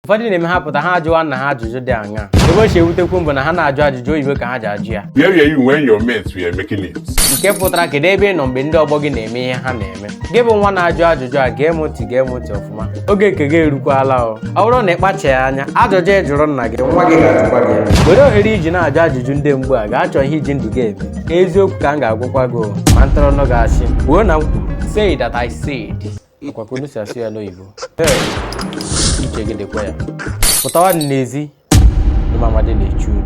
Ụfọdụ na-eme ha pụta ha ajụwa nna ha ajụjụ dị aṅaa. Ebe o si ewutekwu mbụ na ha na-ajụ ajụjụ oyibo ka ha ji ajụ ya. Where were you when your mates were making it? Nke pụtara kedu ebe ị nọ mgbe ndị ọgbọ gị na-eme ihe ha na-eme. Gị bụ nwa na-ajụ ajụjụ a gee m ntị ọfụma. Oge nke gị erukwala o. Ọ bụrụ na ị kpachaghị anya ajụjụ ị jụrụ nna gị nwa gị ga-ajụkwa gị. Were ohere iji na-ajụ ajụjụ ndị mgbe a ga-achọ ihe iji ndụ gị eme. Eziokwu ka m ga-agwụkwa gị ma ntọrọnụ ga-asị kwuo na m kwuru. Say that I said. Ọkwa ka unu si asụ ya n'oyibo. Uche gị dịkwa ya. Pụtawa n'ezi ụmụ amadi na-echu unu.